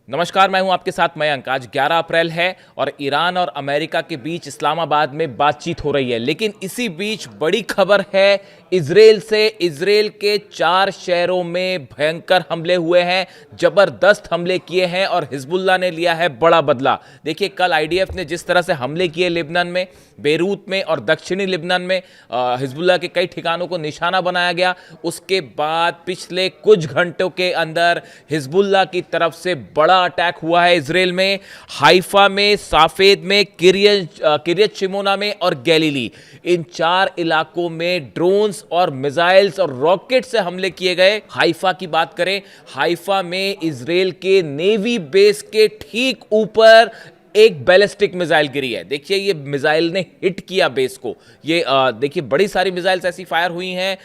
नमस्कार, मैं हूं आपके साथ मयंक। आज 11 अप्रैल है और ईरान और अमेरिका के बीच इस्लामाबाद में बातचीत हो रही है। लेकिन इसी बीच बड़ी खबर है इजराइल से। इजराइल के 4 शहरों में भयंकर हमले हुए हैं, जबरदस्त हमले किए हैं और हिजबुल्लाह ने लिया है बड़ा बदला। देखिए, कल आईडीएफ ने जिस तरह से हमले किए लेबनान में, बेरूत में और दक्षिणी लेबनान में हिजबुल्लाह के कई ठिकानों को निशाना बनाया गया। उसके बाद पिछले कुछ घंटों के अंदर हिजबुल्लाह की तरफ से बड़ा अटैक हुआ है इजराइल में। हाइफा में, साफेद में, किरियत शिमोना में और गैलीली, इन 4 इलाकों में ड्रोन्स और मिसाइल्स और रॉकेट से हमले किए गए। हाइफा की बात करें, हाइफा में इजराइल के नेवी बेस के ठीक ऊपर एक बैलिस्टिक मिसाइल गिरी है। देखिए, ये मिसाइल ने हिट किया बेस को। ये देखिए, बड़ी सारी मिसाइल्स ऐसी फायर हुई हैं,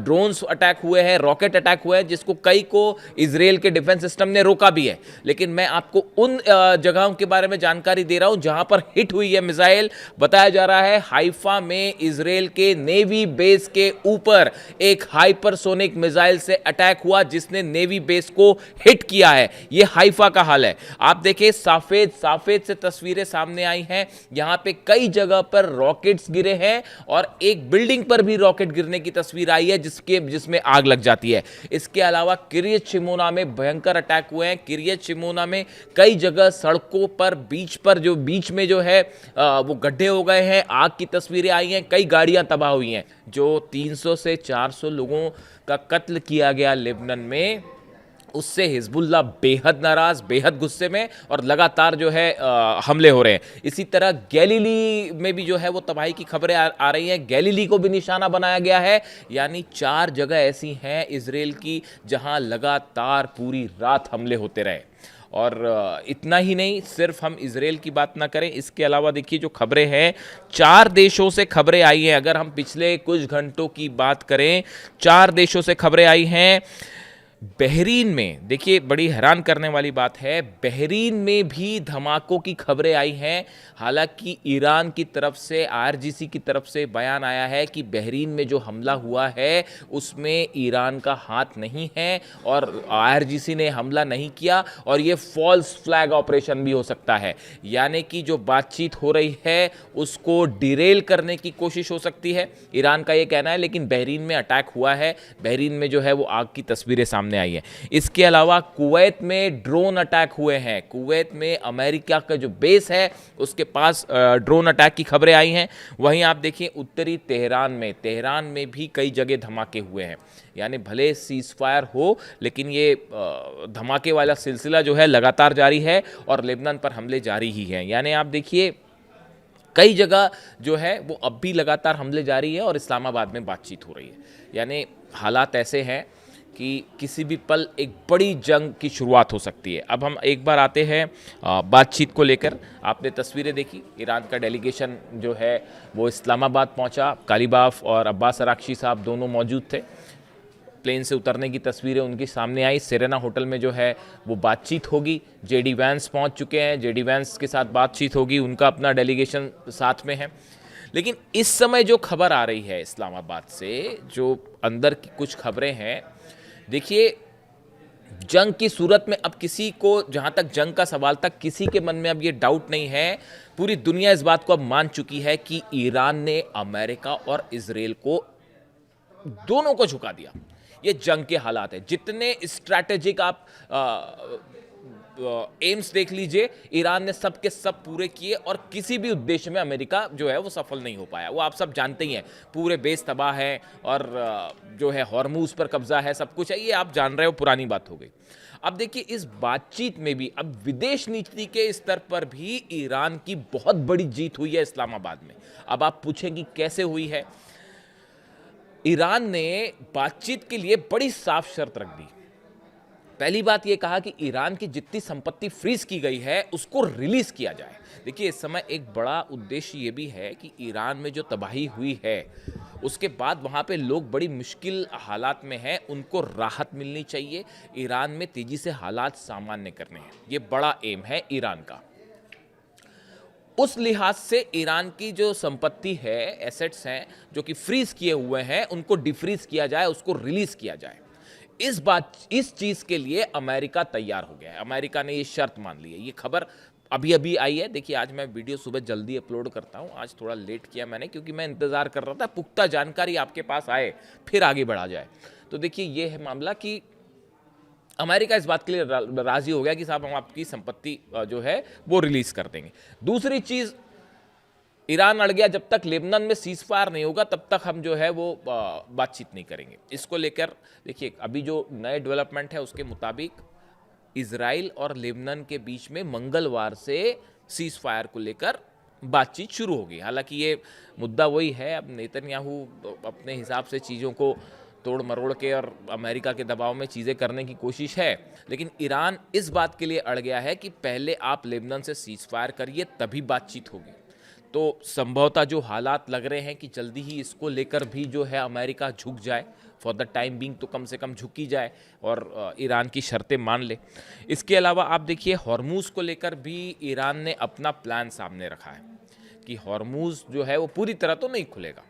ड्रोन्स अटैक हुए हैं, रॉकेट अटैक हुए हैं, जिसको कई को इजराइल के डिफेंस सिस्टम ने रोका भी है। लेकिन मैं आपको उन जगहों के बारे में जानकारी दे रहा हूं जहां पर हिट हुई है मिसाइल। बताया जा रहा है हाइफा में इजराइल के नेवी बेस के ऊपर एक हाइपरसोनिक मिसाइल से अटैक हुआ, जिसने नेवी बेस को हिट किया है। यह हाइफा का हाल है। आप देखिए, साफेद से तस्वीरें सामने आई हैं। यहां पे कई जगह पर रॉकेट्स गिरे हैं और एक बिल्डिंग पर भी रॉकेट गिरने की तस्वीर आई है जिसमें आग लग जाती है। इसके अलावा किरियत शिमोना में भयंकर अटैक हुए हैं। किरियत शिमोना में कई जगह सड़कों पर, बीच में जो है वो गड्ढे हो गए हैं। आग की तस्वीरें आई हैं, कई गाड़ियां तबाह हुई हैं। जो 300 से 400 लोगों का कत्ल किया गया लेबनान में, उससे हिजबुल्लाह बेहद नाराज, बेहद गुस्से में और लगातार जो है हमले हो रहे हैं। इसी तरह गैलीली में भी जो है वो तबाही की खबरें आ रही हैं। गैलीली को भी निशाना बनाया गया है। यानी 4 जगह ऐसी हैं इजराइल की जहां लगातार पूरी रात हमले होते रहे। और इतना ही नहीं, सिर्फ हम इजराइल की बात ना करें, इसके अलावा देखिए जो खबरें हैं, 4 देशों से खबरें आई हैं। अगर हम पिछले कुछ घंटों की बात करें, 4 देशों से खबरें आई हैं। बहरीन में देखिए, बड़ी हैरान करने वाली बात है, बहरीन में भी धमाकों की खबरें आई हैं। हालांकि ईरान की तरफ से, आईआरजीसी की तरफ से बयान आया है कि बहरीन में जो हमला हुआ है उसमें ईरान का हाथ नहीं है और आईआरजीसी ने हमला नहीं किया और ये फॉल्स फ्लैग ऑपरेशन भी हो सकता है। यानी कि जो बातचीत हो रही है उसको डिरेल करने की कोशिश हो सकती है, ईरान का ये कहना है। लेकिन बहरीन में अटैक हुआ है, बहरीन में जो है वो आग की तस्वीरें सामने आई है। इसके अलावा कुवैत में ड्रोन अटैक हुए हैं। कुवैत में अमेरिका का जो बेस है उसके पास ड्रोन अटैक की खबरें आई हैं। वहीं आप देखिए, उत्तरी तेहरान में भी कई जगह धमाके हुए हैं। यानी भले सीज फायर हो, लेकिन ये धमाके वाला सिलसिला जो है लगातार जारी है और लेबनान पर हमले जारी ही हैं। यानी आप देखिए, कई जगह जो है वो अब भी लगातार हमले जारी है और इस्लामाबाद में बातचीत हो रही है। यानी हालात ऐसे हैं कि किसी भी पल एक बड़ी जंग की शुरुआत हो सकती है। अब हम एक बार आते हैं बातचीत को लेकर। आपने तस्वीरें देखी, ईरान का डेलीगेशन जो है वो इस्लामाबाद पहुंचा। कालीबाफ और अब्बास अराक्ची साहब दोनों मौजूद थे। प्लेन से उतरने की तस्वीरें उनके सामने आई। सेरेना होटल में जो है वो बातचीत होगी। जेडी वैंस पहुंच चुके हैं, जेडी वैंस के साथ बातचीत होगी, उनका अपना डेलीगेशन साथ में है। लेकिन इस समय जो खबर आ रही है इस्लामाबाद से, जो अंदर की कुछ खबरें हैं, देखिए, जंग की सूरत में अब किसी को, जहां तक जंग का सवाल तक, किसी के मन में अब ये डाउट नहीं है। पूरी दुनिया इस बात को अब मान चुकी है कि ईरान ने अमेरिका और इजराइल को, दोनों को झुका दिया। ये जंग के हालात है। जितने स्ट्रैटेजिक आप एम्स देख लीजिए, ईरान ने सब के सब पूरे किए और किसी भी उद्देश्य में अमेरिका जो है वो सफल नहीं हो पाया। वो आप सब जानते ही हैं, पूरे बेस तबाह है और जो है हॉर्मूज पर कब्जा है, सब कुछ है, ये आप जान रहे हो, पुरानी बात हो गई। अब देखिए, इस बातचीत में भी अब विदेश नीति के स्तर पर भी ईरान की बहुत बड़ी जीत हुई है इस्लामाबाद में। अब आप पूछेंगे कैसे हुई है। ईरान ने बातचीत के लिए बड़ी साफ शर्त रख दी। पहली बात यह कहा कि ईरान की जितनी संपत्ति फ्रीज की गई है उसको रिलीज किया जाए। देखिए, इस समय एक बड़ा उद्देश्य यह भी है कि ईरान में जो तबाही हुई है उसके बाद वहां पे लोग बड़ी मुश्किल हालात में हैं, उनको राहत मिलनी चाहिए। ईरान में तेजी से हालात सामान्य करने हैं, ये बड़ा एम है ईरान का। उस लिहाज से ईरान की जो संपत्ति है, एसेट्स हैं जो कि फ्रीज किए हुए हैं, उनको डिफ्रीज किया जाए, उसको रिलीज किया जाए। इस चीज के लिए अमेरिका तैयार हो गया है। अमेरिका ने ये शर्त मान ली है। ये खबर अभी अभी आई है। देखिए, आज मैं वीडियो सुबह जल्दी अपलोड करता हूं, आज थोड़ा लेट किया मैंने, क्योंकि मैं इंतजार कर रहा था पुख्ता जानकारी आपके पास आए फिर आगे बढ़ा जाए। तो देखिए, ये है मामला कि अमेरिका इस बात के लिए राजी हो गया कि साहब हम आपकी संपत्ति जो है वो रिलीज कर देंगे। दूसरी चीज, ईरान अड़ गया, जब तक लेबनान में सीज फायर नहीं होगा तब तक हम जो है वो बातचीत नहीं करेंगे। इसको लेकर देखिए, अभी जो नए डेवलपमेंट है उसके मुताबिक इजराइल और लेबनान के बीच में मंगलवार से सीज फायर को लेकर बातचीत शुरू होगी। हालांकि ये मुद्दा वही है, अब नेतन्याहू अपने हिसाब से चीज़ों को तोड़ मरोड़ के और अमेरिका के दबाव में चीज़ें करने की कोशिश है, लेकिन ईरान इस बात के लिए अड़ गया है कि पहले आप लेबनान से सीज फायर करिए तभी बातचीत होगी। तो संभवतः जो हालात लग रहे हैं कि जल्दी ही इसको लेकर भी जो है अमेरिका झुक जाए, फॉर द टाइम बीइंग तो कम से कम झुकी जाए और ईरान की शर्तें मान ले। इसके अलावा आप देखिए, हॉर्मूज़ को लेकर भी ईरान ने अपना प्लान सामने रखा है कि हॉर्मूज़ जो है वो पूरी तरह तो नहीं खुलेगा,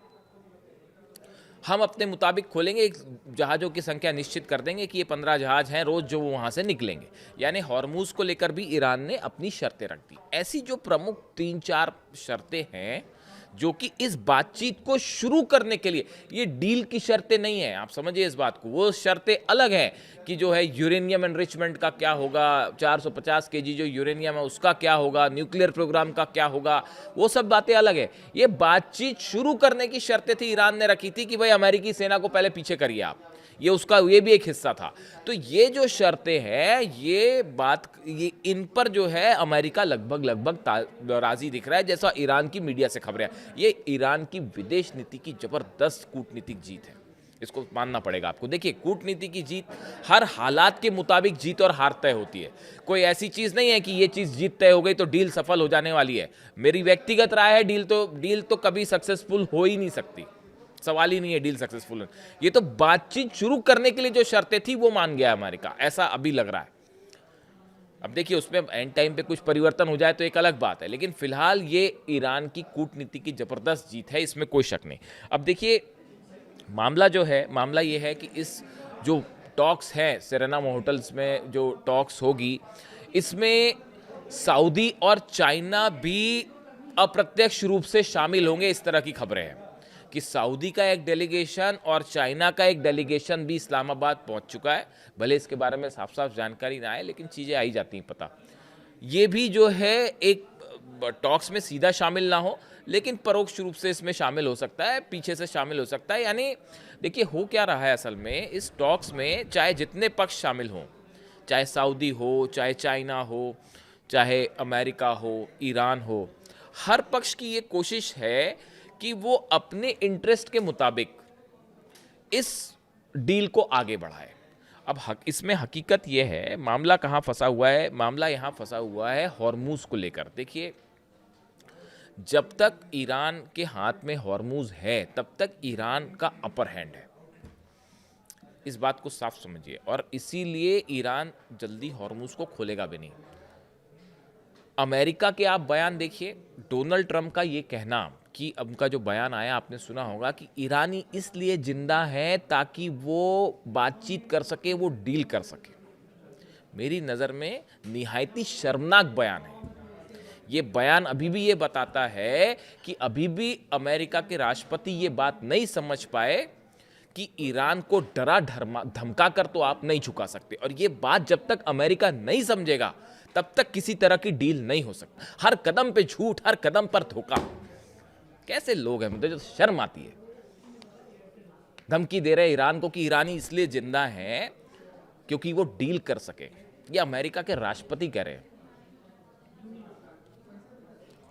हम अपने मुताबिक खोलेंगे, एक जहाज़ों की संख्या निश्चित कर देंगे कि ये 15 जहाज़ हैं रोज़ जो वो वहाँ से निकलेंगे। यानी हॉर्मूज़ को लेकर भी ईरान ने अपनी शर्तें रख दी। ऐसी जो प्रमुख 3-4 शर्तें हैं जो कि इस बातचीत को शुरू करने के लिए, ये डील की शर्तें नहीं है, आप समझिए इस बात को। वो शर्तें अलग हैं कि जो है यूरेनियम एनरिचमेंट का क्या होगा, 450 केजी जो यूरेनियम है उसका क्या होगा, न्यूक्लियर प्रोग्राम का क्या होगा, वो सब बातें अलग है। ये बातचीत शुरू करने की शर्तें थी, ईरान ने रखी थी कि भाई अमेरिकी सेना को पहले पीछे करिए आप, ये भी एक हिस्सा था। तो ये जो शर्तें हैं, ये इन पर जो है अमेरिका लगभग राजी दिख रहा है, जैसा ईरान की मीडिया से खबरें। ये ईरान की विदेश नीति की जबरदस्त कूटनीतिक जीत है, इसको मानना पड़ेगा आपको। देखिए, कूटनीति की जीत हर हालात के मुताबिक जीत और हार तय होती है। कोई ऐसी चीज नहीं है कि ये चीज जीत तय हो गई तो डील सफल हो जाने वाली है। मेरी व्यक्तिगत राय है, डील तो कभी सक्सेसफुल हो ही नहीं सकती, सवाल ही नहीं है डील सक्सेसफुल। ये तो बातचीत शुरू करने के लिए जो शर्तें थी वो मान गया अमेरिका, ऐसा अभी लग रहा है। अब देखिए, उसमें एंड टाइम पे कुछ परिवर्तन हो जाए तो एक अलग बात है, लेकिन फिलहाल ये ईरान की कूटनीति की जबरदस्त जीत है, इसमें कोई शक नहीं। अब देखिए, मामला ये है कि इस जो टॉक्स हैं सेरेना होटल्स में जो टॉक्स होगी, इसमें सऊदी और चाइना भी अप्रत्यक्ष रूप से शामिल होंगे। इस तरह की खबरें हैं कि सऊदी का एक डेलीगेशन और चाइना का एक डेलीगेशन भी इस्लामाबाद पहुंच चुका है। भले इसके बारे में साफ साफ जानकारी ना आए, लेकिन चीज़ें आई जाती हैं पता। ये भी जो है एक टॉक्स में सीधा शामिल ना हो, लेकिन परोक्ष रूप से इसमें शामिल हो सकता है, पीछे से शामिल हो सकता है। यानी देखिए, हो क्या रहा है असल में, इस टॉक्स में चाहे जितने पक्ष शामिल हों, चाहे सऊदी हो, चाहे चाइना हो, चाहे अमेरिका हो, ईरान हो, हर पक्ष की ये कोशिश है कि वो अपने इंटरेस्ट के मुताबिक इस डील को आगे बढ़ाए। अब इसमें हकीकत ये है, मामला कहाँ फंसा हुआ है, मामला यहाँ फंसा हुआ है हॉर्मूज़ को लेकर। देखिए, जब तक ईरान के हाथ में हॉर्मूज़ है तब तक ईरान का अपर हैंड है, इस बात को साफ समझिए। और इसीलिए ईरान जल्दी हॉर्मूज़ को खोलेगा भी नहीं। अमेरिका के आप बयान देखिए, डोनाल्ड ट्रंप का ये कहना कि उनका जो बयान आया आपने सुना होगा कि ईरानी इसलिए जिंदा है ताकि वो बातचीत कर सके, वो डील कर सके, मेरी नज़र में निहायती शर्मनाक बयान है। ये बयान अभी भी ये बताता है कि अभी भी अमेरिका के राष्ट्रपति ये बात नहीं समझ पाए कि ईरान को डरा धमका कर तो आप नहीं झुका सकते। और ये बात जब तक अमेरिका नहीं समझेगा तब तक किसी तरह की डील नहीं हो सकती। हर कदम पे झूठ, हर कदम पर धोखा। कैसे लोग हैं, मुझे जो शर्म आती है। धमकी दे रहे ईरान को कि ईरानी इसलिए जिंदा हैं क्योंकि वो डील कर सके। ये अमेरिका के राष्ट्रपति कह रहे हैं,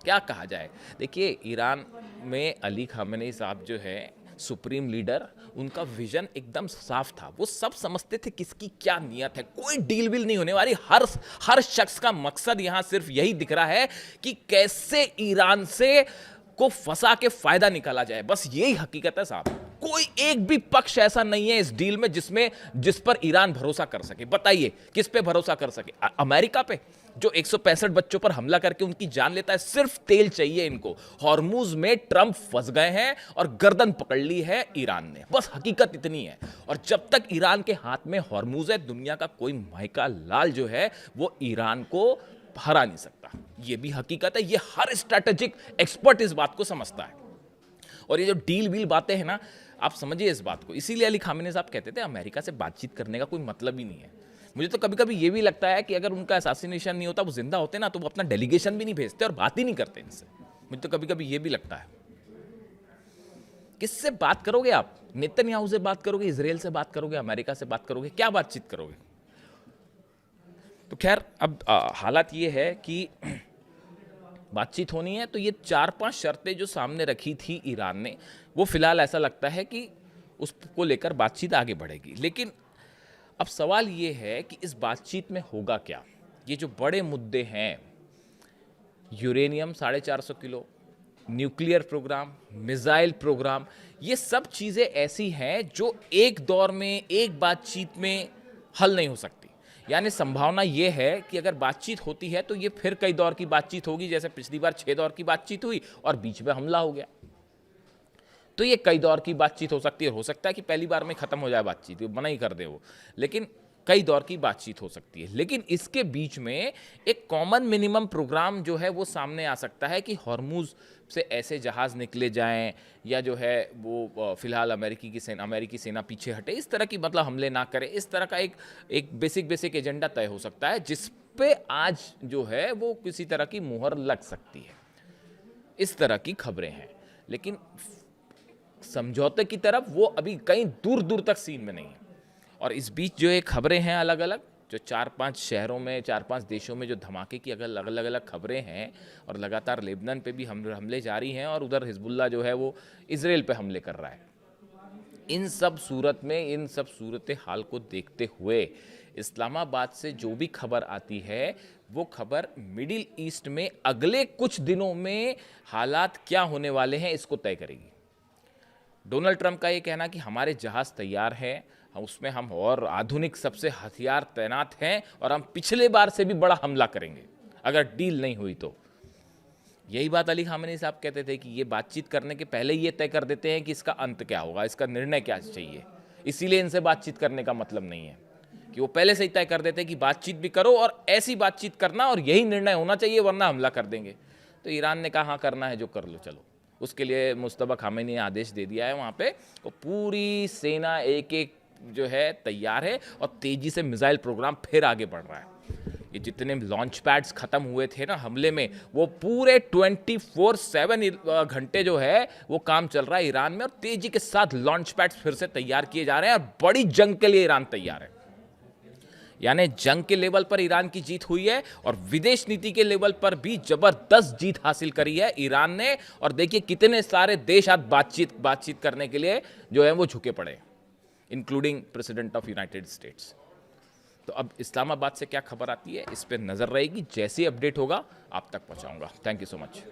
क्या कहा जाए। देखिए, ईरान में अली खामेनी साहब जो है सुप्रीम लीडर, उनका विजन एकदम साफ था। वो सब समझते थे किसकी क्या नियत है, कोई डील विल नहीं होने वाली। हर शख्स का मकसद यहां सिर्फ यही दिख रहा है कि कैसे ईरान से को फंसा के फायदा निकाला जाए, बस यही हकीकत है साहब। कोई एक भी पक्ष ऐसा नहीं है इस डील में जिस पर ईरान भरोसा कर सके। बताइए किस पे भरोसा कर सके? अमेरिका पे, जो 165 बच्चों पर हमला करके उनकी जान लेता है। सिर्फ तेल चाहिए इनको। हॉर्मुज में ट्रंप फंस गए हैं और गर्दन पकड़ ली है ईरान ने, बस हकीकत इतनी है। और जब तक ईरान के हाथ में हॉर्मुज है, दुनिया का कोई महका लाल जो है वो ईरान को हरा नहीं सकता। ये भी हकीकत है, ये हर स्ट्रैटेजिक एक्सपर्ट इस बात को समझता है। और ये जो डील वील बातें हैं ना, आप समझिए इस बात को। इसीलिए अली खामेनी साहब कहते थे अमेरिका से बातचीत करने का कोई मतलब ही नहीं है। मुझे तो कभी कभी ये भी लगता है कि अगर उनका असैसिनेशन नहीं होता, वो जिंदा होते ना, तो वो अपना डेलीगेशन भी नहीं भेजते और बात ही नहीं करते इनसे। मुझे तो कभी कभी ये भी लगता है। किससे बात करोगे आप? नेतन्याहू से बात करोगे, इजराइल से बात करोगे, अमेरिका से बात करोगे, क्या बातचीत करोगे? तो खैर, अब हालात ये है कि बातचीत होनी है तो ये 4-5 शर्तें जो सामने रखी थी ईरान ने, वो फिलहाल ऐसा लगता है कि उसको लेकर बातचीत आगे बढ़ेगी। लेकिन अब सवाल ये है कि इस बातचीत में होगा क्या? ये जो बड़े मुद्दे हैं, uranium 450 kilo, nuclear program, missile program, ये सब चीज़ें ऐसी हैं जो एक दौर में, एक बातचीत में हल नहीं हो सकती। यानी संभावना ये है कि अगर बातचीत होती है तो ये फिर कई दौर की बातचीत होगी, जैसे पिछली बार 6 दौर की बातचीत हुई और बीच में हमला हो गया। तो ये कई दौर की बातचीत हो सकती है। हो सकता है कि पहली बार में खत्म हो जाए बातचीत, मना ही कर दे वो, लेकिन कई दौर की बातचीत हो सकती है। लेकिन इसके बीच में एक कॉमन मिनिमम प्रोग्राम जो है वो सामने आ सकता है कि हॉर्मुज से ऐसे जहाज निकले जाएं, या जो है वो फिलहाल अमेरिकी सेना पीछे हटे, इस तरह की मतलब हमले ना करे। इस तरह का एक बेसिक एजेंडा तय हो सकता है, जिस पे आज जो है वो किसी तरह की मुहर लग सकती है। इस तरह की खबरें हैं, लेकिन समझौते की तरफ वो अभी कहीं दूर दूर तक सीन में नहीं है। और इस बीच जो ये खबरें हैं अलग अलग, जो 4-5 शहरों में, 4-5 देशों में जो धमाके की अलग अलग खबरें हैं, और लगातार लेबनान पे भी हमले जारी हैं, और उधर हिजबुल्लाह जो है वो इजराइल पे हमले कर रहा है। इन सब सूरत में, इन सब सूरत हाल को देखते हुए इस्लामाबाद से जो भी खबर आती है, वो खबर मिडिल ईस्ट में अगले कुछ दिनों में हालात क्या होने वाले हैं इसको तय करेगी। डोनाल्ड ट्रंप का ये कहना कि हमारे जहाज़ तैयार हैं, उसमें हम और आधुनिक सबसे हथियार तैनात हैं, और हम पिछले बार से भी बड़ा हमला करेंगे अगर डील नहीं हुई तो। यही बात अली खामेनी साहब कहते थे कि ये बातचीत करने के पहले ये तय कर देते हैं कि इसका अंत क्या होगा, इसका निर्णय क्या चाहिए। इसीलिए इनसे बातचीत करने का मतलब नहीं है कि वो पहले से ही तय कर देते हैं कि बातचीत भी करो और ऐसी बातचीत करना और यही निर्णय होना चाहिए, वरना हमला कर देंगे। तो ईरान ने कहा हाँ करना है जो कर लो, चलो। उसके लिए मुस्तफा खामेनी ने आदेश दे दिया है वहाँ पे, वो पूरी सेना एक जो है तैयार है, और तेजी से मिसाइल प्रोग्राम फिर आगे बढ़ रहा है। ये जितने लॉन्च पैड्स खत्म हुए थे ना हमले में, वो पूरे 24/7 घंटे जो है वो काम चल रहा है ईरान में, और तेजी के साथ लॉन्च पैड्स फिर से तैयार किए जा रहे हैं, और बड़ी जंग के लिए ईरान तैयार है। यानी जंग के लेवल पर ईरान की जीत हुई है, और विदेश नीति के लेवल पर भी जबरदस्त जीत हासिल करी है ईरान ने। और देखिए कितने सारे देश आज बातचीत करने के लिए जो है वो झुके पड़े, including president of United states. तो अब इस्लामाबाद से क्या खबर आती है इस पर नजर रहेगी, जैसे अपडेट होगा आप तक पहुंचाऊंगा। Thank you so much.